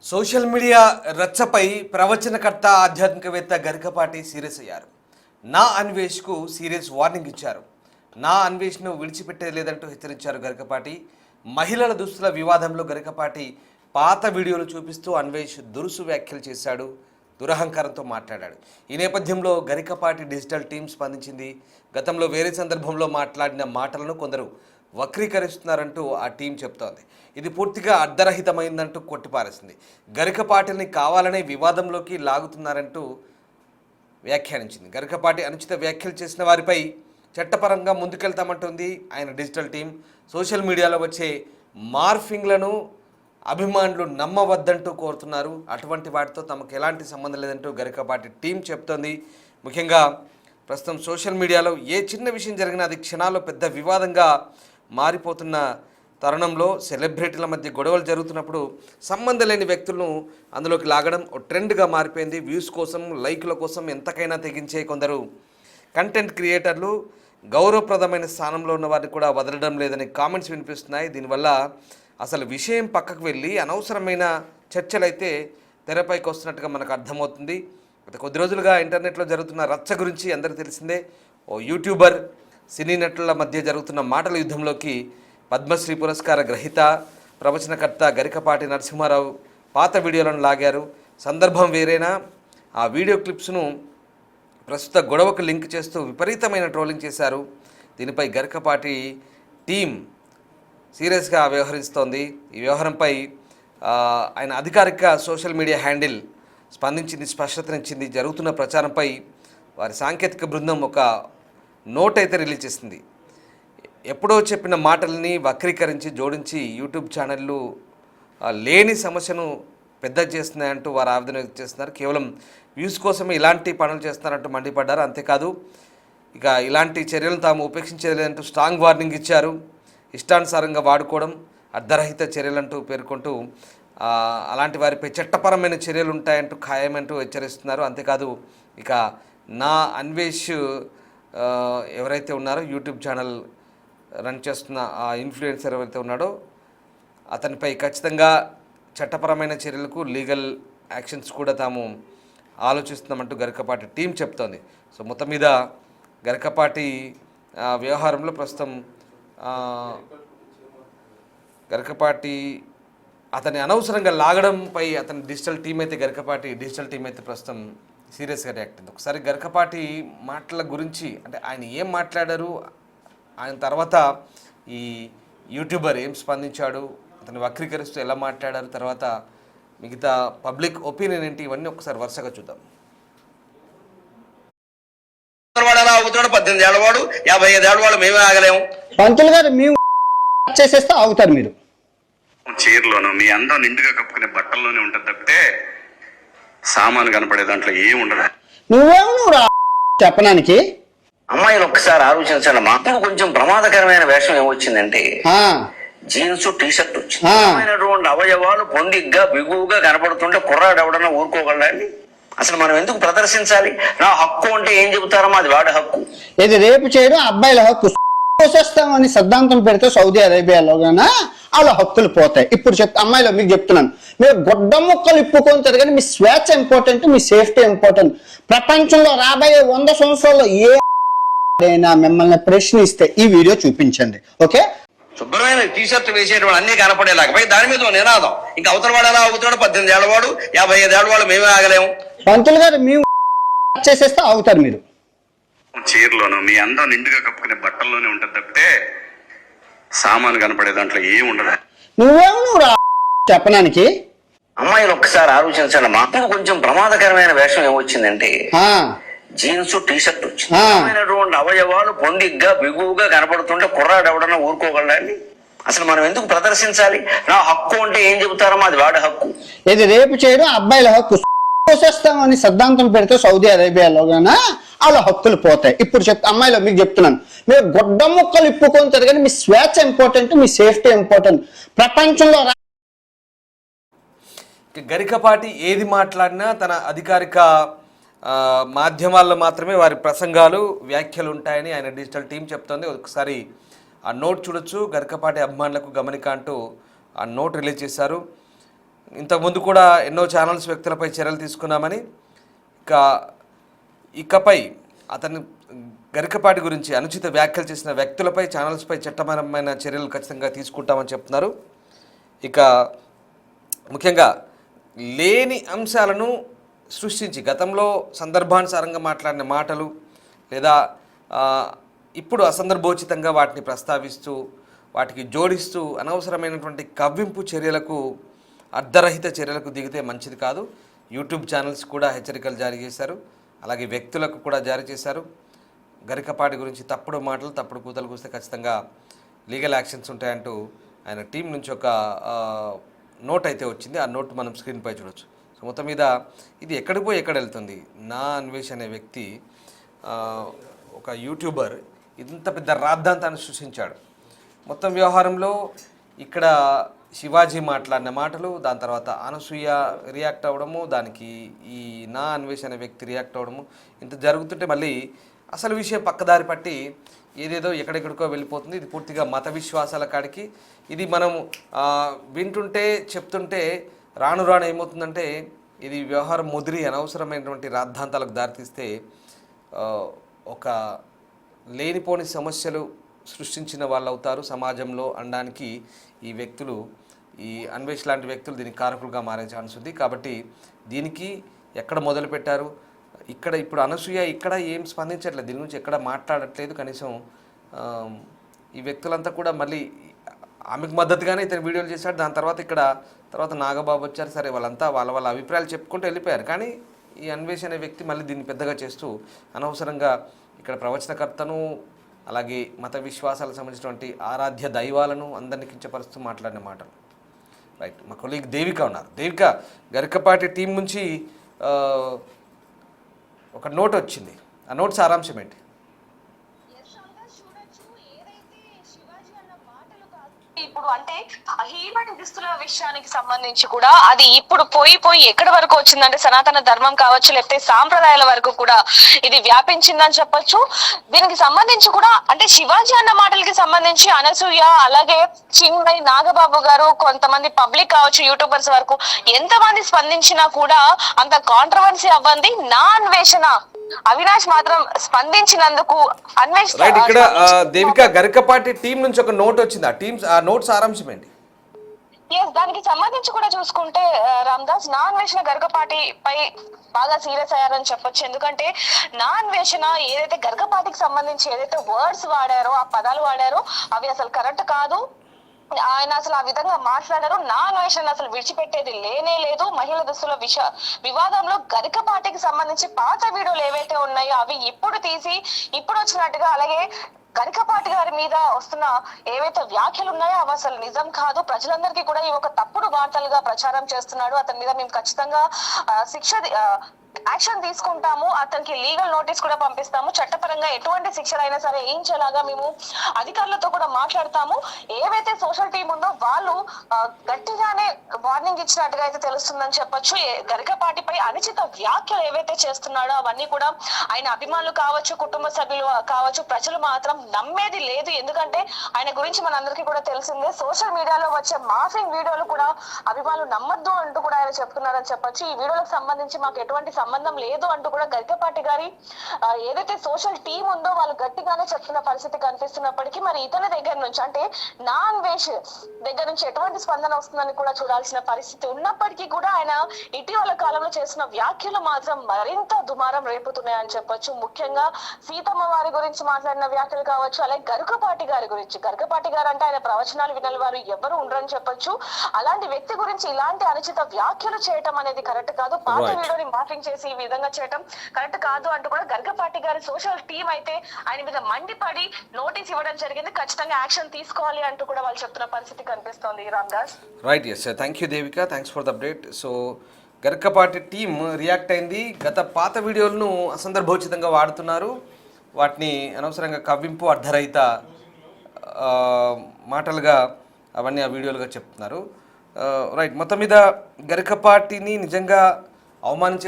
Social media రచ్చపై ప్రవచనకర్త ఆధ్యాత్మికవేత్త Garikapati serious అయ్యారు. నా అన్వేష్కు సీరియస్ వార్నింగ్ ఇచ్చారు. నా అన్వేష్ను విడిచిపెట్టేది లేదంటూ హెచ్చరించారు గరికపాటి. మహిళల దుస్తుల వివాదంలో గరికపాటి పాత వీడియోలు చూపిస్తూ అన్వేష్ దురుసు వ్యాఖ్యలు చేశాడు. దురహంకారంతో మాట్లాడాడు. ఈ నేపథ్యంలో గరికపాటి డిజిటల్ టీం స్పందించింది. గతంలో వేరే సందర్భంలో మాట్లాడిన మాటలను కొందరు వక్రీకరిస్తున్నారంటూ ఆ టీం చెప్తోంది. ఇది పూర్తిగా అర్ధరహితమైందంటూ కొట్టిపారేసింది. గరికపాటిని కావాలనే వివాదంలోకి లాగుతున్నారంటూ వ్యాఖ్యానించింది. గరికపాటి అనుచిత వ్యాఖ్యలు చేసిన వారిపై చట్టపరంగా ముందుకెళ్తామంటుంది ఆయన డిజిటల్ టీం. సోషల్ మీడియాలో వచ్చే మార్ఫింగ్లను అభిమానులు నమ్మవద్దంటూ కోరుతున్నారు. అటువంటి వాటితో తమకు ఎలాంటి సంబంధం లేదంటూ గరికపాటి టీం చెప్తోంది. ముఖ్యంగా ప్రస్తుతం సోషల్ మీడియాలో ఏ చిన్న విషయం జరిగినా అది క్షణాల్లో పెద్ద వివాదంగా మారిపోతున్న తరుణంలో సెలబ్రిటీల మధ్య గొడవలు జరుగుతున్నప్పుడు సంబంధం లేని వ్యక్తులను అందులోకి లాగడం ఓ ట్రెండ్గా మారిపోయింది. వ్యూస్ కోసం, లైక్ల కోసం ఎంతకైనా తెగించే కొందరు కంటెంట్ క్రియేటర్లు గౌరవప్రదమైన స్థానంలో ఉన్న వారిని కూడా వదలడం లేదని కామెంట్స్ వినిపిస్తున్నాయి. దీనివల్ల అసలు విషయం పక్కకు వెళ్ళి అనవసరమైన చర్చలైతే తెరపైకి వస్తున్నట్టుగా మనకు అర్థమవుతుంది. గత కొద్ది రోజులుగా ఇంటర్నెట్లో జరుగుతున్న రచ్చ గురించి అందరికీ తెలిసిందే. ఓ యూట్యూబర్, సినీ నటుల మధ్య జరుగుతున్న మాటల యుద్ధంలోకి పద్మశ్రీ పురస్కార గ్రహీత ప్రవచనకర్త గరికపాటి నరసింహారావు పాత వీడియోలను లాగారు. సందర్భం వేరేనా ఆ వీడియో క్లిప్స్ను ప్రస్తుత గొడవకు లింక్ చేస్తూ విపరీతమైన ట్రోలింగ్ చేశారు. దీనిపై గరికపాటి టీం సీరియస్గా వ్యవహరిస్తోంది. ఈ వ్యవహారంపై ఆయన అధికారిక సోషల్ మీడియా హ్యాండిల్ స్పందించింది, స్పష్టతనిచ్చింది. జరుగుతున్న ప్రచారంపై వారి సాంకేతిక బృందం ఒక నోట్ అయితే రిలీజ్ చేసింది. ఎప్పుడో చెప్పిన మాటల్ని వక్రీకరించి జోడించి యూట్యూబ్ ఛానళ్ళు లేని సమస్యను పెద్ద చేస్తున్నాయంటూ వారు ఆవేదన వ్యక్తం చేస్తున్నారు. కేవలం వ్యూస్ కోసమే ఇలాంటి పనులు చేస్తున్నారంటూ మండిపడ్డారు. అంతేకాదు ఇక ఇలాంటి చర్యలను తాము ఉపేక్షించలేదంటూ స్ట్రాంగ్ వార్నింగ్ ఇచ్చారు. ఇష్టానుసారంగా వాడుకోవడం అర్ధరహిత చర్యలంటూ పేర్కొంటూ అలాంటి వారిపై చట్టపరమైన చర్యలు ఉంటాయంటూ ఖాయమంటూ హెచ్చరిస్తున్నారు. అంతేకాదు ఇక నా అన్వేష్ ఎవరైతే ఉన్నారో యూట్యూబ్ ఛానల్ రన్ చేస్తున్న ఆ ఇన్ఫ్లుయెన్సర్ ఎవరైతే ఉన్నాడో అతనిపై ఖచ్చితంగా చట్టపరమైన చర్యలకు లీగల్ యాక్షన్స్ కూడా తాము ఆలోచిస్తున్నామంటూ గరికపాటి టీం చెప్తోంది. సో మొత్తం మీద గరికపాటి వ్యవహారంలో ప్రస్తుతం గరికపాటి అతన్ని అనవసరంగా లాగడంపై అతని డిజిటల్ టీం అయితే ప్రస్తుతం సీరియస్గా రియాక్ట్ అయింది. ఒకసారి గరికపాటి మాటల గురించి, అంటే ఆయన ఏం మాట్లాడారు, ఆయన తర్వాత ఈ యూట్యూబర్ ఏం స్పందించాడు, అతన్ని వక్రీకరిస్తూ ఎలా మాట్లాడారు, తర్వాత మిగతా పబ్లిక్ ఒపీనియన్ ఏంటి, ఇవన్నీ ఒకసారి వరుసగా చూద్దాం. 18 ఏళ్ళ వాడు 55 ఏళ్ళ వాడు మేమే ఆగలేము. పంతులు గారు మేము చేసేస్తే ఆగుతారు మీరు. చీరలోను మీ అందం నిండుగా కప్పుకునే బట్టల్లోనే ఉంటుంది తప్పితే సామాను కనపడే దాంట్లో ఏం ఉండదు. నువ్వు చెప్పడానికి అమ్మాయిలు ఒక్కసారి ఆలోచించండి. మాకు కొంచెం ప్రమాదకరమైన వేషం ఏమొచ్చిందంటే జీన్స్ టీ షర్ట్ వచ్చింది. అవయవాలు పొందిగ్గా బిగువుగా కనపడుతుంటే కుర్రాడు ఎవడన్నా ఊరుకోగలండి? అసలు మనం ఎందుకు ప్రదర్శించాలి? నా హక్కు అంటే ఏం చెబుతారో అది వాడి హక్కు. ఇది రేపు చేయడం అబ్బాయిల హక్కు. పోసేస్తామని సిద్ధాంతం పెడితే సౌదీ అరేబియాలో గానా వాళ్ళ హక్కులు పోతాయి. ఇప్పుడు అమ్మాయిలో మీకు చెప్తున్నాను, మీరు గొడ్డ ముక్కలు ఇప్పుకుంటారు కానీ మీ స్వేచ్ఛ ఇంపార్టెంట్, మీ సేఫ్టీ ఇంపార్టెంట్. ప్రపంచంలో రాబోయే 100 సంవత్సరాల్లో ఏదైనా మిమ్మల్ని ప్రశ్నిస్తే ఈ వీడియో చూపించండి. ఓకే, శుభ్రమైన టీ షర్ట్ వేసేటువంటి అన్ని కనపడేలాగా దాని మీద నినాదం. ఇంకా అవతల వాడు ఎలా ఆగుతాడు? 18 ఏళ్ళ వాడు 55 ఏళ్ళ వాడు మేమే ఆగలేము. పంతులు గారు మేము చేసేస్తే ఆగుతారు మీరు. చీరలోను మీ అందం నిండుగా కప్పుకునే బట్టల్లోనే ఉంటుంది తప్పితే సామాను కనపడే దాంట్లో ఏం ఉండదు. నువ్వు చెప్పడానికి అమ్మాయిలు ఒక్కసారి ఆలోచించండి. మాకు కొంచెం ప్రమాదకరమైన వేషం ఏమొచ్చిందంటే జీన్స్ టీ షర్ట్ వచ్చింది. అవయవాలు పొందిగ్గా బిగువుగా కనపడుతుంటే కుర్రాడు ఎవడన్నా ఊరుకోగలండి? అసలు మనం ఎందుకు ప్రదర్శించాలి? నా హక్కు అంటే ఏం చెబుతారో అది వాడి హక్కు. ఇది రేపు చేయడం అబ్బాయిల హక్కు. పోసేస్తామని సిద్ధాంతం పెడితే సౌదీ అరేబియాలో గానా వాళ్ళ హక్కులు పోతాయి. ఇప్పుడు అమ్మాయిలో మీకు చెప్తున్నాను, మీరు గొడ్డ ముక్కలు ఇప్పుకుంటారు కానీ మీ స్వేచ్ఛ ఇంపార్టెంట్, మీ సేఫ్టీ ఇంపార్టెంట్. ప్రపంచంలో గరికపాటి ఏది మాట్లాడినా తన అధికారిక మాధ్యమాల్లో మాత్రమే వారి ప్రసంగాలు, వ్యాఖ్యలు ఉంటాయని ఆయన డిజిటల్ టీం చెప్తోంది. ఒకసారి ఆ నోట్ చూడొచ్చు. గరికపాటి అభిమానులకు గమనిక అంటూ ఆ నోట్ రిలీజ్ చేశారు. ఇంతకుముందు కూడా ఎన్నో ఛానల్స్ వ్యక్తులపై చర్యలు తీసుకున్నామని, ఇకపై అతను గరికపాటి గురించి అనుచిత వ్యాఖ్యలు చేసిన వ్యక్తులపై ఛానల్స్పై చట్టపరమైన చర్యలు ఖచ్చితంగా తీసుకుంటామని చెప్తున్నారు. ఇక ముఖ్యంగా లేని అంశాలను సృష్టించి గతంలో సందర్భానుసారంగా మాట్లాడిన మాటలు లేదా ఇప్పుడు అసందర్భోచితంగా వాటిని ప్రస్తావిస్తూ వాటికి జోడిస్తూ అనవసరమైనటువంటి కవ్వింపు చర్యలకు, అర్ధరహిత చర్యలకు దిగితే మంచిది కాదు. యూట్యూబ్ ఛానల్స్ కూడా హెచ్చరికలు జారీ చేశారు, అలాగే వ్యక్తులకు కూడా జారీ చేశారు. గరికపాటి గురించి తప్పుడు మాటలు, తప్పుడు కూతలు కూస్తే ఖచ్చితంగా లీగల్ యాక్షన్స్ ఉంటాయంటూ ఆయన టీం నుంచి ఒక నోట్ అయితే వచ్చింది. ఆ నోట్ మనం స్క్రీన్పై చూడొచ్చు. సో మొత్తం మీద ఇది ఎక్కడికి పోయి ఎక్కడ వెళ్తుంది? నా అన్వేష్ అనే వ్యక్తి ఒక యూట్యూబర్ ఇంత పెద్ద రాద్ధాంతాన్ని సృష్టించాడు. మొత్తం వ్యవహారంలో ఇక్కడ శివాజీ మాట్లాడిన మాటలు, దాని తర్వాత అనసూయ రియాక్ట్ అవ్వడము, దానికి ఈ నా అన్వేష్ అనే వ్యక్తి రియాక్ట్ అవ్వడము, ఇంత జరుగుతుంటే మళ్ళీ అసలు విషయం పక్కదారి పట్టి ఏదేదో ఎక్కడెక్కడికో వెళ్ళిపోతుంది. ఇది పూర్తిగా మత విశ్వాసాల కాడికి. ఇది మనం వింటుంటే చెప్తుంటే రాను రాను ఏమవుతుందంటే ఇది వ్యవహారం ముదిరి అనవసరమైనటువంటి రాద్ధాంతాలకు దారితీస్తే ఒక లేనిపోని సమస్యలు సృష్టించిన వాళ్ళు అవుతారు సమాజంలో అనడానికి ఈ వ్యక్తులు, ఈ అన్వేష్ లాంటి వ్యక్తులు దీనికి కారకులుగా మారే ఛాన్స్ ఉంది. కాబట్టి దీనికి ఎక్కడ మొదలుపెట్టారు, ఇక్కడ ఇప్పుడు అనసూయ ఇక్కడ ఏం స్పందించట్లేదు, దీని గురించి ఎక్కడ మాట్లాడట్లేదు. కనీసం ఈ వ్యక్తులంతా కూడా మళ్ళీ ఆమెకు మద్దతుగానే ఇతను వీడియోలు చేశాడు. దాని తర్వాత నాగబాబు వచ్చారు. సరే వాళ్ళంతా వాళ్ళ అభిప్రాయాలు చెప్పుకుంటూ వెళ్ళిపోయారు. కానీ ఈ అన్వేష్ అనే వ్యక్తి మళ్ళీ దీన్ని పెద్దగా చేస్తూ అనవసరంగా ఇక్కడ ప్రవచనకర్తను, అలాగే మత విశ్వాసాలకు సంబంధించినటువంటి ఆరాధ్య దైవాలను అందరినీ కించపరుస్తూ మాట్లాడిన మాటలు. రైట్, మా కొలీగ్ దేవిక ఉన్నారు. దేవిక, గరికపాటి టీం నుంచి ఒక నోట్ వచ్చింది. ఆ నోట్ సారాంశం ఏంటి? ఇప్పుడు అంటే హీమన్ దుస్తుల విషయానికి సంబంధించి కూడా అది ఇప్పుడు పోయి ఎక్కడి వరకు వచ్చిందంటే సనాతన ధర్మం కావచ్చు, లేకపోతే సాంప్రదాయాల వరకు కూడా ఇది వ్యాపించిందని చెప్పొచ్చు. దీనికి సంబంధించి కూడా అంటే శివాజీ అన్న మాటలకి సంబంధించి అనసూయ, అలాగే చింగై నాగబాబు గారు, కొంతమంది పబ్లిక్ కావచ్చు, యూట్యూబర్స్ వరకు ఎంతమంది స్పందించినా కూడా అంత కాంట్రవర్సీ అవ్వంది. నా అన్వేషణ అవినాష్ మాత్రం స్పందించినందుకు అన్వేష్ రైట్. ఇక్కడ దేవిక, గరికపాటి టీం నుంచి ఒక నోట్ వచ్చింది. ఆ నోట్ సారాంశం ఏంటి? దానికి సంబంధించి కూడా చూసుకుంటే రామ్దాస్, నా అన్వేషణ గరికపాటి పై బాగా సీరియస్ అయ్యారని చెప్పొచ్చు. ఎందుకంటే నా అన్వేషణ ఏదైతే గరికపాటికి సంబంధించి ఏదైతే వర్డ్స్ వాడారో, ఆ పదాలు వాడారో అవి అసలు కరెక్ట్ కాదు. ఆయన అసలు ఆ విధంగా మాట్లాడారు. నా అన్వేషణ అసలు విడిచిపెట్టేది లేనే లేదు. మహిళల దుస్తుల వివాదంలో గరికపాటికి సంబంధించి పాత వీడియోలు ఏవైతే ఉన్నాయో అవి ఇప్పుడు తీసి ఇప్పుడు వచ్చినట్టుగా, అలాగే గరికపాటి గారి మీద వస్తున్న ఏవైతే వ్యాఖ్యలు ఉన్నాయో అవి అసలు నిజం కాదు. ప్రజలందరికీ కూడా ఈ ఒక తప్పుడు వార్తలుగా ప్రచారం చేస్తున్నాడు. అతని మీద మేము ఖచ్చితంగా యాక్షన్ తీసుకుంటాము. అతనికి లీగల్ నోటీస్ కూడా పంపిస్తాము. చట్టపరంగా ఎటువంటి శిక్షలు అయినా సరే వేయించేలాగా మేము అధికారులతో కూడా మాట్లాడతాము. ఏవైతే సోషల్ టీం ఉందో వాళ్ళు గట్టిగానే వార్నింగ్ ఇచ్చినట్టుగా అయితే తెలుస్తుందని చెప్పొచ్చు. గరికపాటిపై అనుచిత వ్యాఖ్యలు ఏవైతే చేస్తున్నాడో అవన్నీ కూడా ఆయన అభిమానులు కావచ్చు, కుటుంబ సభ్యులు కావచ్చు, ప్రజలు మాత్రం నమ్మేది లేదు. ఎందుకంటే ఆయన గురించి మనందరికీ కూడా తెలిసిందే. సోషల్ మీడియాలో వచ్చే మార్ఫింగ్ వీడియోలు కూడా అభిమానులు నమ్మద్దు అంటూ కూడా ఆయన చెప్తున్నారని చెప్పొచ్చు. ఈ వీడియోలకు సంబంధించి మాకు ఎటువంటి సంబంధం లేదు అంటూ కూడా గరికపాటి గారి ఏదైతే సోషల్ టీం ఉందో వాళ్ళు గట్టిగానే చెప్తున్న పరిస్థితి కనిపిస్తున్నప్పటికీ మరి ఇతని దగ్గర నుంచి అంటే నా అన్వేష్ దగ్గర నుంచి ఎటువంటి స్పందన వస్తుందని కూడా చూడాల్సిన పరిస్థితి ఉన్నప్పటికీ కూడా ఆయన ఇటీవల కాలంలో చేసిన వ్యాఖ్యలు మాత్రం మరింత దుమారం రేపుతున్నాయని చెప్పొచ్చు. ముఖ్యంగా సీతమ్మ వారి గురించి మాట్లాడిన వ్యాఖ్యలు కావచ్చు, అలాగే గరికపాటి గారి గురించి. గరికపాటి గారు అంటే ఆయన ప్రవచనాలు వినని వారు ఎవరు ఉండరని చెప్పొచ్చు. అలాంటి వ్యక్తి గురించి ఇలాంటి అనుచిత వ్యాఖ్యలు చేయటం అనేది కరెక్ట్ కాదు. పాత వీడియోని మార్పింగ్ చేసి ఈ విధంగా చేయటం కరెక్ట్ కాదు అంటూ కూడా గరికపాటి గారి సోషల్ టీం అయితే ఆయన మీద మండిపడి నోటీస్ ఇవ్వడం జరిగింది. ఖచ్చితంగా యాక్షన్ తీసుకోవాలి అంటూ కూడా వాళ్ళు చెప్తున్న పరిస్థితి కనిపిస్తోంది. Ramdas right, yes, thank you Devika, thanks for the update. So Garikapati team react అయింది. గత పాత వీడియోలను అసందర్భోచితంగా వాడుతున్నారు, వాటిని అనవసరంగా కవ్వింపు, అర్ధరహిత మాటలుగా అవన్నీ ఆ వీడియోలుగా చెప్తున్నారు. రైట్, మొత్తం మీద గరికపాటిని నిజంగా అవమానించే